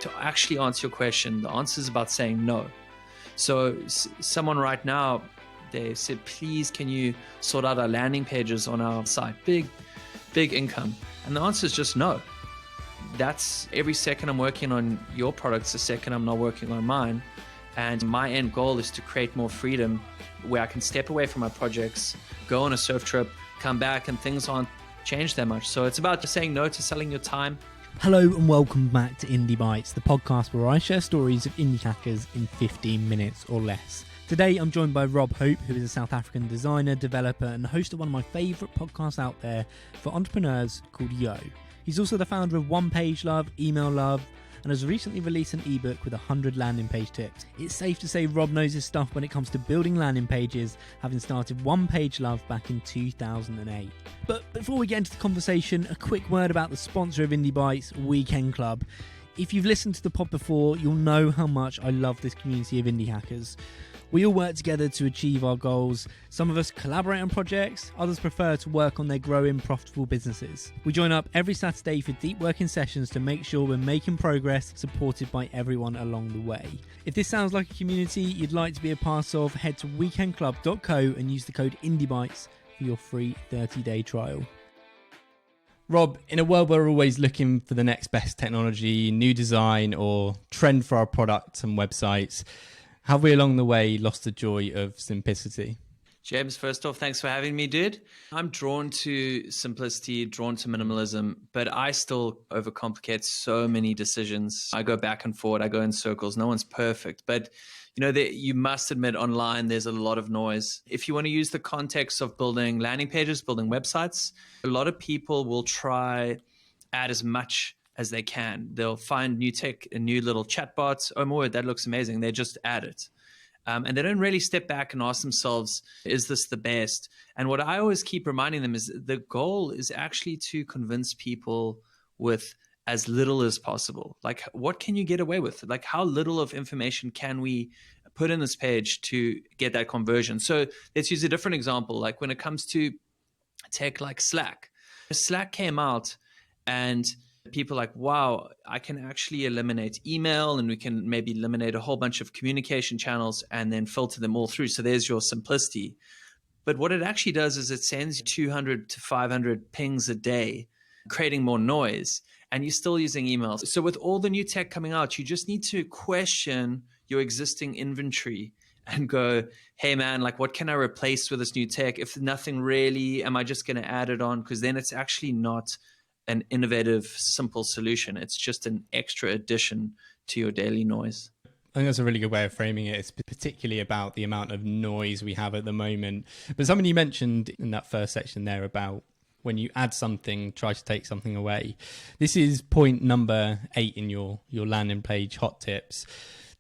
To actually answer your question, the answer is about saying no. So someone right now, they said, please, can you sort out our landing pages on our site? Big income. And the answer is just no. That's every second I'm working on your products, the second I'm not working on mine. And my end goal is to create more freedom where I can step away from my projects, go on a surf trip, come back, and things aren't changed that much. So it's about just saying no to selling your time. Hello and welcome back to Indie Bites, the podcast where I share stories of indie hackers in 15 minutes or less. Today I'm joined by Rob Hope, who is a South African designer, developer and host of one of my favourite podcasts out there for entrepreneurs called Yo. He's also the founder of One Page Love, Email Love, and has recently released an ebook with 100 landing page tips. It's safe to say Rob knows his stuff when it comes to building landing pages, having started One Page Love back in 2008. But before we get into the conversation, a quick word about the sponsor of Indie Bites, Weekend Club. If you've listened to the pod before, you'll know how much I love this community of indie hackers. We all work together to achieve our goals. Some of us collaborate on projects, others prefer to work on their growing, profitable businesses. We join up every Saturday for deep working sessions to make sure we're making progress, supported by everyone along the way. If this sounds like a community you'd like to be a part of, head to weekendclub.co and use the code IndieBites for your free 30-day trial. Rob, in a world where we're always looking for the next best technology, new design, or trend for our products and websites, have we along the way lost the joy of simplicity? James, first off, thanks for having me, dude. I'm drawn to simplicity, drawn to minimalism, but I still overcomplicate so many decisions. I go back and forward, I go in circles. No one's perfect, but you must admit online there's a lot of noise. If you want to use the context of building landing pages, building websites, a lot of people will try add as much as they can. They'll find new tech, a new little chatbots. Oh my word, that looks amazing. They just add it. And they don't really step back and ask themselves, is this the best? And what I always keep reminding them is the goal is actually to convince people with as little as possible. Like, what can you get away with? Like, how little of information can we put in this page to get that conversion? So let's use a different example. Like when it comes to tech like Slack. Slack came out and people are like, wow, I can actually eliminate email and we can maybe eliminate a whole bunch of communication channels and then filter them all through. So there's your simplicity. But what it actually does is it sends you 200 to 500 pings a day, creating more noise, and you're still using emails. So with all the new tech coming out, you just need to question your existing inventory and go, hey man, like what can I replace with this new tech? If nothing really, am I just going to add it on? Because then it's actually not an innovative, simple solution. It's just an extra addition to your daily noise. I think that's a really good way of framing it. It's particularly about the amount of noise we have at the moment. But something you mentioned in that first section there about when you add something, try to take something away. This is point number 8 in your landing page hot tips.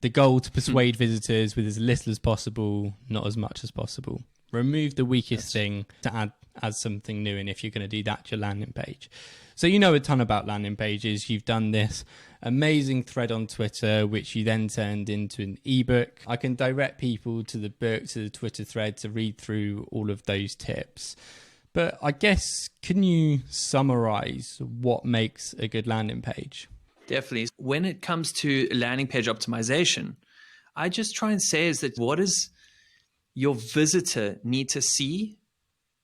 The goal to persuade visitors with as little as possible, not as much as possible. Remove the weakest thing to add something new in if you're going to do that to your landing page. So you know a ton about landing pages. You've done this amazing thread on Twitter, which you then turned into an ebook. I can direct people to the book, to the Twitter thread to read through all of those tips. But I guess, can you summarize what makes a good landing page? Definitely. When it comes to landing page optimization, I just try and say is that what does your visitor need to see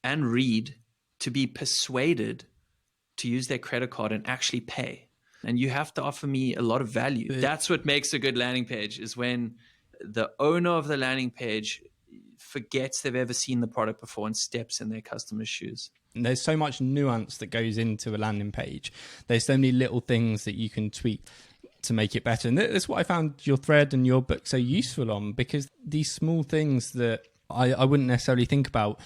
and read to be persuaded to use their credit card and actually pay? And you have to offer me a lot of value. That's what makes a good landing page, is when the owner of the landing page forgets they've ever seen the product before and steps in their customer's shoes. And there's so much nuance that goes into a landing page. There's so many little things that you can tweak to make it better. And that's what I found your thread and your book so useful on, because these small things that I wouldn't necessarily think about,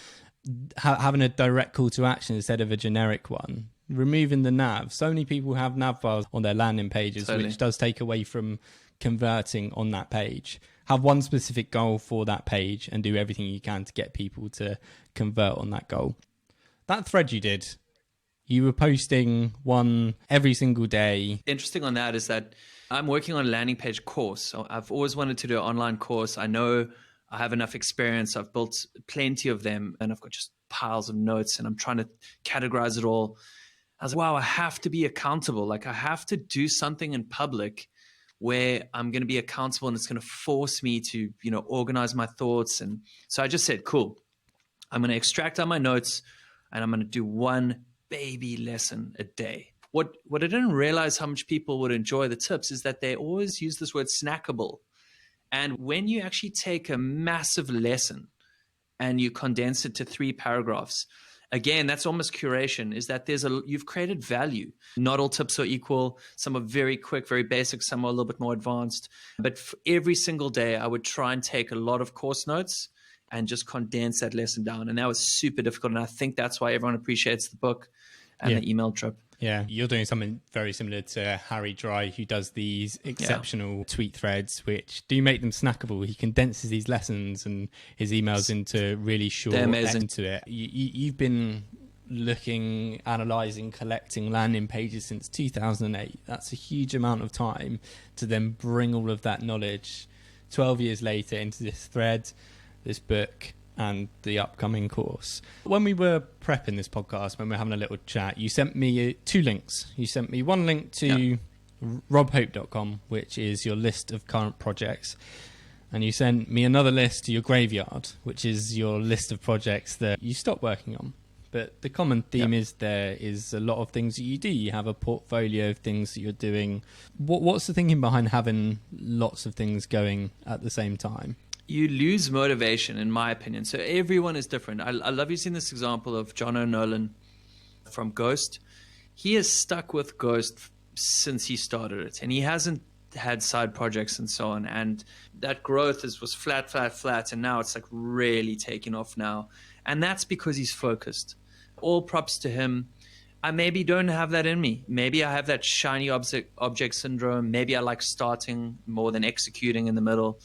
having a direct call to action instead of a generic one, removing the nav. So many people have nav bars on their landing pages, which does take away from converting on that page. Have one specific goal for that page and do everything you can to get people to convert on that goal. That thread you did, you were posting one every single day. Interesting on that is that I'm working on a landing page course. So I've always wanted to do an online course. I know I have enough experience. I've built plenty of them and I've got just piles of notes and I'm trying to categorize it all. I was like, wow, I have to be accountable. Like I have to do something in public where I'm going to be accountable and it's going to force me to, organize my thoughts. And so I just said, cool, I'm going to extract out my notes and I'm going to do one baby lesson a day. What I didn't realize how much people would enjoy the tips is that they always use this word snackable. And when you actually take a massive lesson and you condense it to 3 paragraphs, again, that's almost curation, is that you've created value. Not all tips are equal. Some are very quick, very basic. Some are a little bit more advanced. But every single day, I would try and take a lot of course notes and just condense that lesson down. And that was super difficult. And I think that's why everyone appreciates the book and the email trip. Yeah, you're doing something very similar to Harry Dry, who does these exceptional tweet threads, which do make them snackable. He condenses these lessons and his emails into really short into it. You've been looking, analysing, collecting landing pages since 2008. That's a huge amount of time to then bring all of that knowledge 12 years later into this thread, this book, and the upcoming course. When we were prepping this podcast, when we were having a little chat, you sent me 2 links. You sent me one link to robhope.com, which is your list of current projects. And you sent me another list to your graveyard, which is your list of projects that you stopped working on. But the common theme is there is a lot of things that you do. You have a portfolio of things that you're doing. What's the thinking behind having lots of things going at the same time? You lose motivation, in my opinion. So everyone is different. I love using this example of John O'Nolan from Ghost. He has stuck with Ghost since he started it, and he hasn't had side projects and so on. And that growth was flat, and now it's like really taking off now. And that's because he's focused. All props to him. I maybe don't have that in me. Maybe I have that shiny object syndrome. Maybe I like starting more than executing in the middle.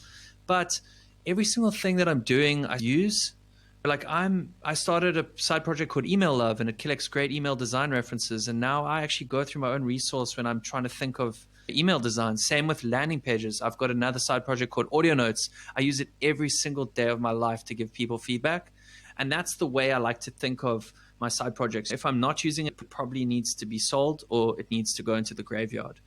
But every single thing that I'm doing, I use. Like I started a side project called Email Love, and it collects great email design references. And now I actually go through my own resource when I'm trying to think of email design. Same with landing pages. I've got another side project called Audio Notes. I use it every single day of my life to give people feedback. And that's the way I like to think of my side projects. If I'm not using it, it probably needs to be sold or it needs to go into the graveyard.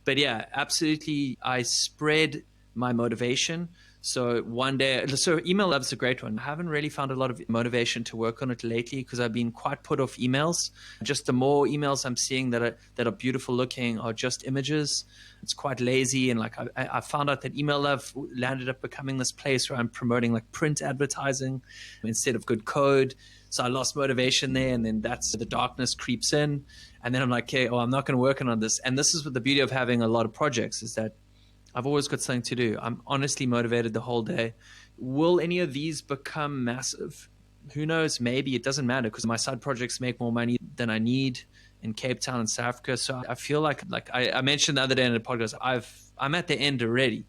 But yeah, absolutely. I spread my motivation. So Email Love's a great one. I haven't really found a lot of motivation to work on it lately because I've been quite put off emails. Just the more emails I'm seeing that are beautiful looking are just images. It's quite lazy. And like I found out that Email Love landed up becoming this place where I'm promoting like print advertising instead of good code. So I lost motivation there, and then the darkness creeps in. And then I'm like, okay, I'm not going to work on this. And this is what the beauty of having a lot of projects is that I've always got something to do. I'm honestly motivated the whole day. Will any of these become massive? Who knows? Maybe. It doesn't matter because my side projects make more money than I need in Cape Town and South Africa. So I feel like I mentioned the other day in the podcast, I'm at the end already.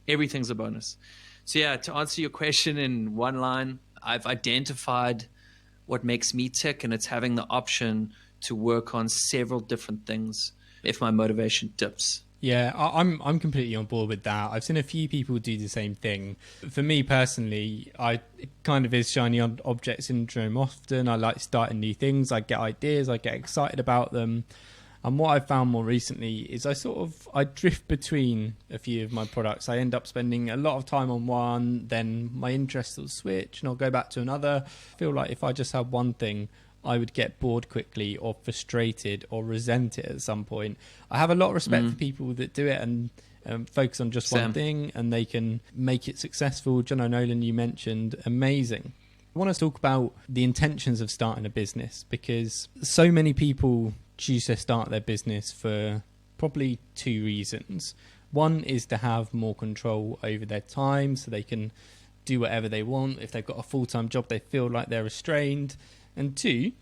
Everything's a bonus. So yeah, to answer your question in one line, I've identified what makes me tick, and it's having the option to work on several different things if my motivation dips. Yeah, I'm completely on board with that. I've seen a few people do the same thing. For me personally, it kind of is shiny object syndrome often. I like starting new things. I get ideas. I get excited about them. And what I've found more recently is I drift between a few of my products. I end up spending a lot of time on one, then my interests will switch and I'll go back to another. I feel like if I just had one thing, I would get bored quickly or frustrated or resent it at some point. I have a lot of respect for people that do it and focus on just one thing and they can make it successful. John O'Nolan, you mentioned, amazing. I want to talk about the intentions of starting a business because so many people choose to start their business for probably 2 reasons. One is to have more control over their time so they can do whatever they want. If they've got a full-time job, they feel like they're restrained. And 2,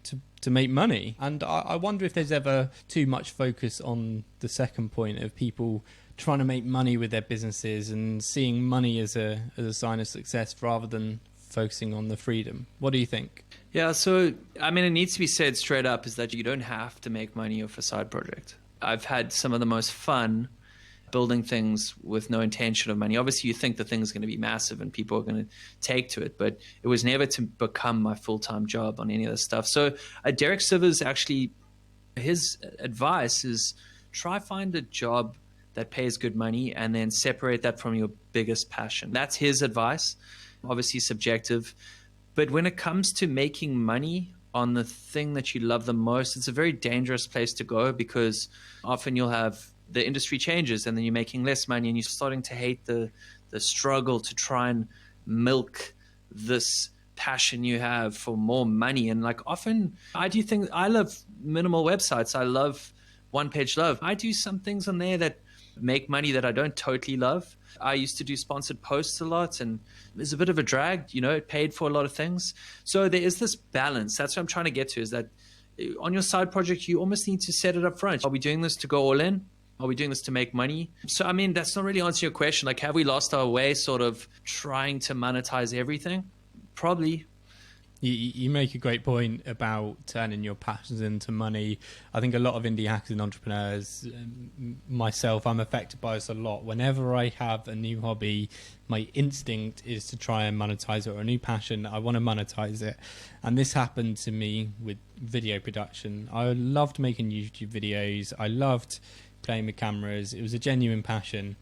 to make money. And I wonder if there's ever too much focus on the second point of people trying to make money with their businesses and seeing money as a sign of success rather than focusing on the freedom. What do you think? Yeah, so, it needs to be said straight up is that you don't have to make money off a side project. I've had some of the most fun building things with no intention of money. Obviously, you think the thing's going to be massive and people are going to take to it, but it was never to become my full-time job on any of this stuff. So Derek Sivers actually, his advice is try find a job that pays good money, and then separate that from your biggest passion. That's his advice, obviously subjective. But when it comes to making money on the thing that you love the most, it's a very dangerous place to go, because often you'll have the industry changes and then you're making less money and you're starting to hate the struggle to try and milk this passion you have for more money. And like often I do things, I love minimal websites. I love one page love. I do some things on there that make money that I don't totally love. I used to do sponsored posts a lot, and there's a bit of a drag, it paid for a lot of things. So there is this balance. That's what I'm trying to get to, is that on your side project, you almost need to set it up front. Are we doing this to go all in? Are we doing this to make money? So, I mean, that's not really answering your question. Like, have we lost our way sort of trying to monetize everything? Probably. You make a great point about turning your passions into money. I think a lot of indie hackers and entrepreneurs, myself, I'm affected by this a lot. Whenever I have a new hobby, my instinct is to try and monetize it, or a new passion, I want to monetize it. And this happened to me with video production. I loved making YouTube videos. I loved playing with cameras. It was a genuine passion.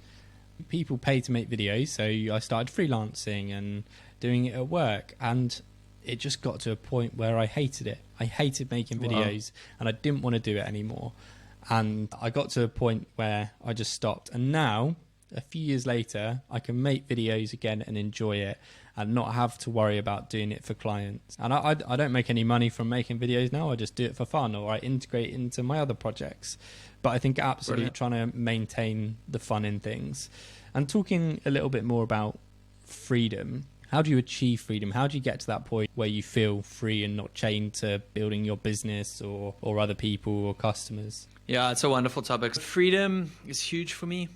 People pay to make videos, so I started freelancing and doing it at work. And it just got to a point where I hated it. I hated making videos, and I didn't want to do it anymore. And I got to a point where I just stopped. And now, a few years later, I can make videos again and enjoy it and not have to worry about doing it for clients. And I don't make any money from making videos now. I just do it for fun, or I integrate it into my other projects. But I think absolutely trying to maintain the fun in things. And talking a little bit more about freedom, how do you achieve freedom? How do you get to that point where you feel free and not chained to building your business or other people or customers? Yeah, it's a wonderful topic. Freedom is huge for me.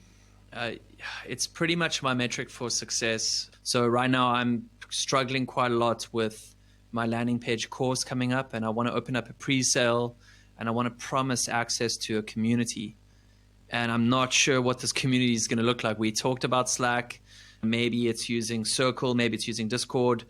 It's pretty much my metric for success. So right now I'm struggling quite a lot with my landing page course coming up, and I want to open up a pre-sale, and I want to promise access to a community. And I'm not sure what this community is going to look like. We talked about Slack. Maybe it's using Circle, maybe it's using Discord,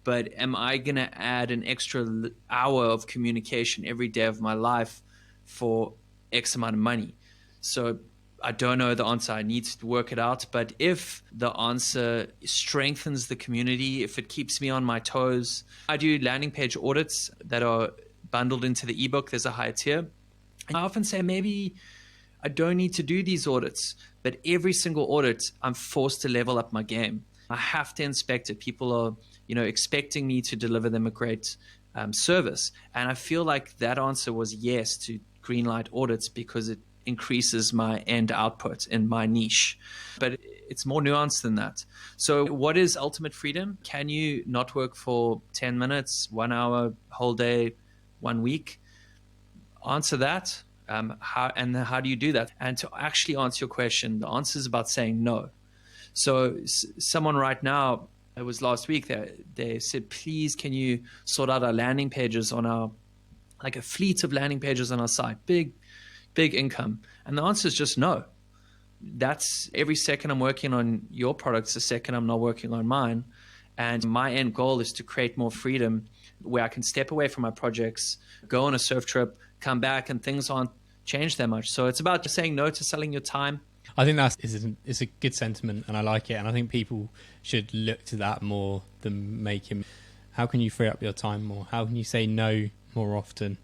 but am I going to add an extra hour of communication every day of my life for X amount of money? So I don't know the answer. I need to work it out. But if the answer strengthens the community, if it keeps me on my toes, I do landing page audits that are bundled into the ebook. There's a higher tier. And I often say maybe I don't need to do these audits, but every single audit, I'm forced to level up my game. I have to inspect it. People are, expecting me to deliver them a great service. And I feel like that answer was yes to greenlight audits, because it increases my end output in my niche. But it's more nuanced than that. So what is ultimate freedom? Can you not work for 10 minutes, 1 hour, whole day, 1 week? Answer that. How do you do that? And to actually answer your question, the answer is about saying no. So someone right now, it was last week, they said, please, can you sort out our landing pages on our, like a fleet of landing pages on our site, big income. And the answer is just no. That's every second I'm working on your products, a second I'm not working on mine. And my end goal is to create more freedom where I can step away from my projects, go on a surf trip, come back, and things aren't changed that much. So it's about just saying no to selling your time. I think it's a good sentiment, and I like it. And I think people should look to that more than making. How can you free up your time more? How can you say no more often?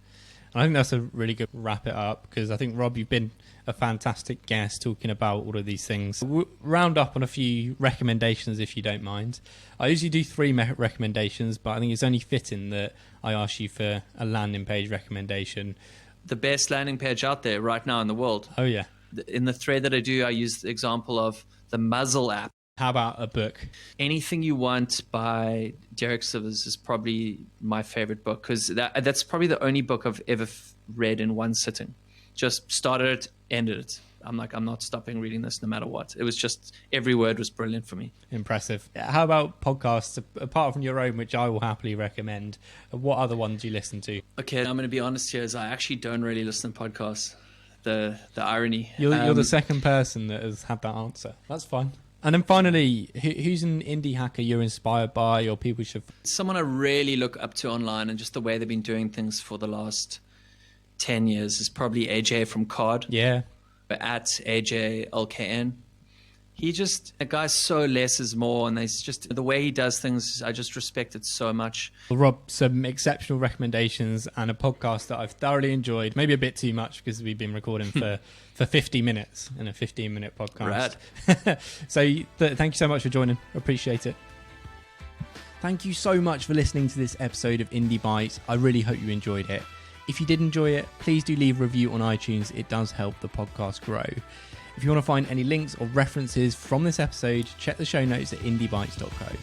And I think that's a really good wrap it up, because I think, Rob, you've been a fantastic guest talking about all of these things. We'll round up on a few recommendations, if you don't mind. I usually do 3 recommendations, but I think it's only fitting that I ask you for a landing page recommendation. The best landing page out there right now in the world. Oh, yeah. In the thread that I do, I use the example of the Muzzle app. How about a book? Anything You Want by Derek Sivers is probably my favorite book, because that's probably the only book I've ever read in one sitting. Just started it, ended it. I'm not stopping reading this no matter what. It was just, every word was brilliant for me. Impressive. How about podcasts, apart from your own, which I will happily recommend? What other ones do you listen to? Okay, I'm going to be honest here, is I actually don't really listen to podcasts. The irony. You're the second person that has had that answer. That's fine. And then finally, who's an indie hacker you're inspired by, or people should... Someone I really look up to online, and just the way they've been doing things for the last 10 years, is probably AJ from COD. Yeah. at AJLKN. A guy's so less is more, and there's just the way he does things, I just respect it so much. Well, Rob, some exceptional recommendations and a podcast that I've thoroughly enjoyed, maybe a bit too much because we've been recording for 50 minutes in a 15-minute podcast. So thank you so much for joining. Appreciate it. Thank you so much for listening to this episode of Indie Bites. I really hope you enjoyed it. If you did enjoy it, please do leave a review on iTunes. It does help the podcast grow. If you want to find any links or references from this episode, check the show notes at indiebites.co.